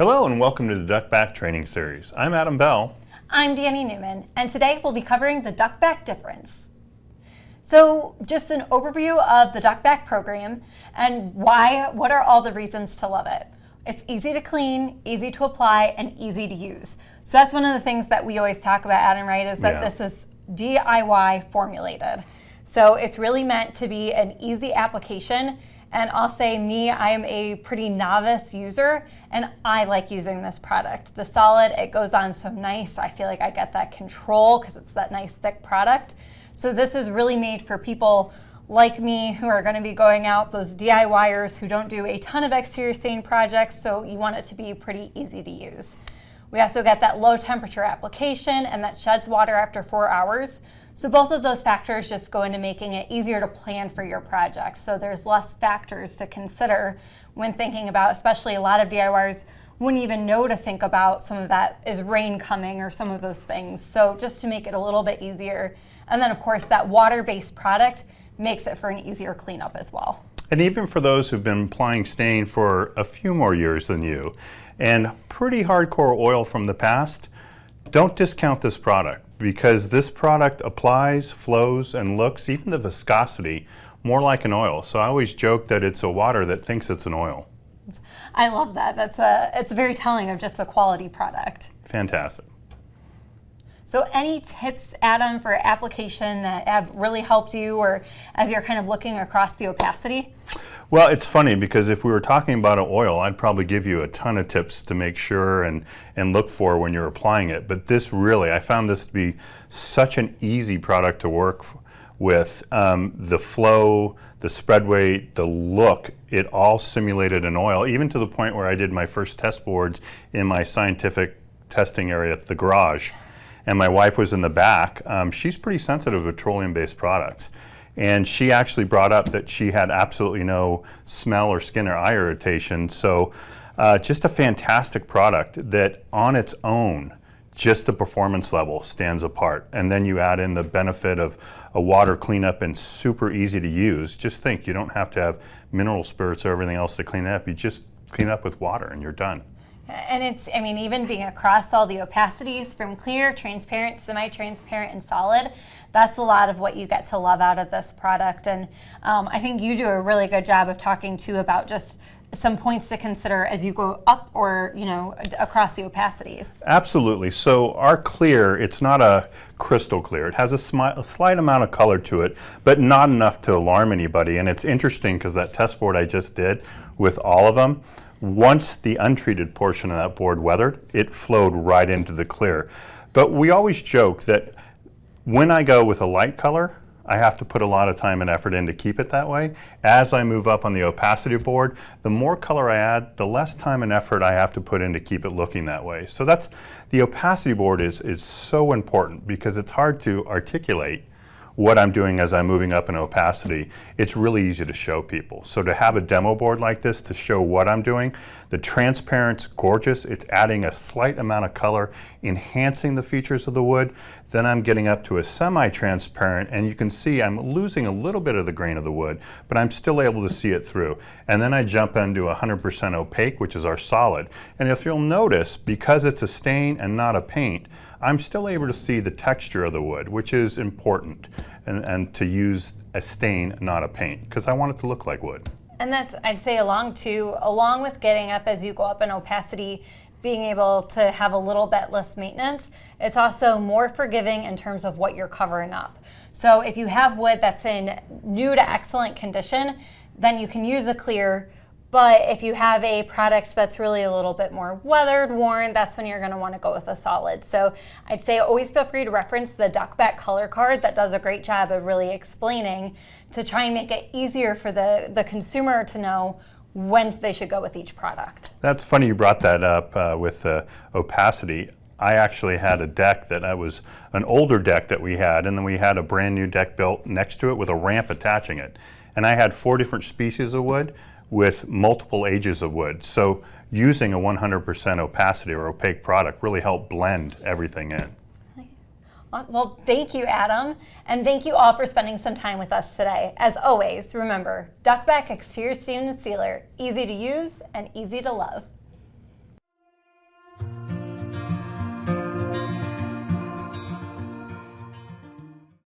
Hello and welcome to the Duckback Training Series. I'm Adam Bell. I'm Danny Newman, and today we'll be covering the Duckback Difference. So just an overview of the Duckback program and what are all the reasons to love it. It's easy to clean, easy to apply, and easy to use. So that's one of the things that we always talk about, Adam, right, is that this is DIY formulated. So it's really meant to be an easy application. And I'll say I am a pretty novice user, and I like using this product. The solid, it goes on so nice. I feel like I get that control because it's that nice thick product. So this is really made for people like me who are going to be going out, those DIYers who don't do a ton of exterior stain projects, so you want it to be pretty easy to use. We also get that low temperature application and that sheds water after 4 hours. So both of those factors just go into making it easier to plan for your project. So there's less factors to consider when thinking about, especially a lot of DIYers wouldn't even know to think about some of that, is rain coming or some of those things. So just to make it a little bit easier. And then of course that water-based product makes it for an easier cleanup as well. And even for those who've been applying stain for a few more years than you and pretty hardcore oil from the past, don't discount this product, because this product applies, flows, and looks, even the viscosity, more like an oil. So I always joke that it's a water that thinks it's an oil. I love that. It's very telling of just the quality product. Fantastic. So any tips, Adam, for application that have really helped you, or as you're kind of looking across the opacity? Well, it's funny because if we were talking about an oil, I'd probably give you a ton of tips to make sure and look for when you're applying it. But this really, I found this to be such an easy product to work with. The flow, the spread weight, the look, it all simulated an oil, even to the point where I did my first test boards in my scientific testing area at the garage. And my wife was in the back. She's pretty sensitive to petroleum-based products. And she actually brought up that she had absolutely no smell or skin or eye irritation. So just a fantastic product that on its own, just the performance level stands apart. And then you add in the benefit of a water cleanup and super easy to use. Just think, you don't have to have mineral spirits or everything else to clean up. You just clean up with water and you're done. And it's, I mean, even being across all the opacities from clear, transparent, semi-transparent, and solid, that's a lot of what you get to love out of this product. And I think you do a really good job of talking too about just some points to consider as you go up or, across the opacities. Absolutely. So our clear, it's not a crystal clear. It has a slight amount of color to it, but not enough to alarm anybody. And it's interesting because that test board I just did with all of them, once the untreated portion of that board weathered, it flowed right into the clear. But we always joke that when I go with a light color, I have to put a lot of time and effort in to keep it that way. As I move up on the opacity board, the more color I add, the less time and effort I have to put in to keep it looking that way. So the opacity board is so important because it's hard to articulate what I'm doing as I'm moving up in opacity. It's really easy to show people. So to have a demo board like this to show what I'm doing, the transparent's gorgeous. It's adding a slight amount of color, enhancing the features of the wood. Then I'm getting up to a semi-transparent, and you can see I'm losing a little bit of the grain of the wood, but I'm still able to see it through. And then I jump into 100% opaque, which is our solid. And if you'll notice, because it's a stain and not a paint, I'm still able to see the texture of the wood, which is important, and to use a stain, not a paint, because I want it to look like wood. And that's, I'd say, along with getting up as you go up in opacity, being able to have a little bit less maintenance, it's also more forgiving in terms of what you're covering up. So if you have wood that's in new to excellent condition, then you can use the clear. But if you have a product that's really a little bit more weathered, worn, that's when you're going to want to go with a solid. So I'd say always feel free to reference the Duckback color card that does a great job of really explaining to try and make it easier for the consumer to know when they should go with each product. That's funny you brought that up with opacity. I actually had a deck that was an older deck that we had, and then we had a brand new deck built next to it with a ramp attaching it. And I had 4 different species of wood with multiple ages of wood. So using a 100% opacity or opaque product really helped blend everything in. Well, thank you, Adam, and thank you all for spending some time with us today. As always, remember, Duckback Exterior Stain+Sealer, easy to use and easy to love.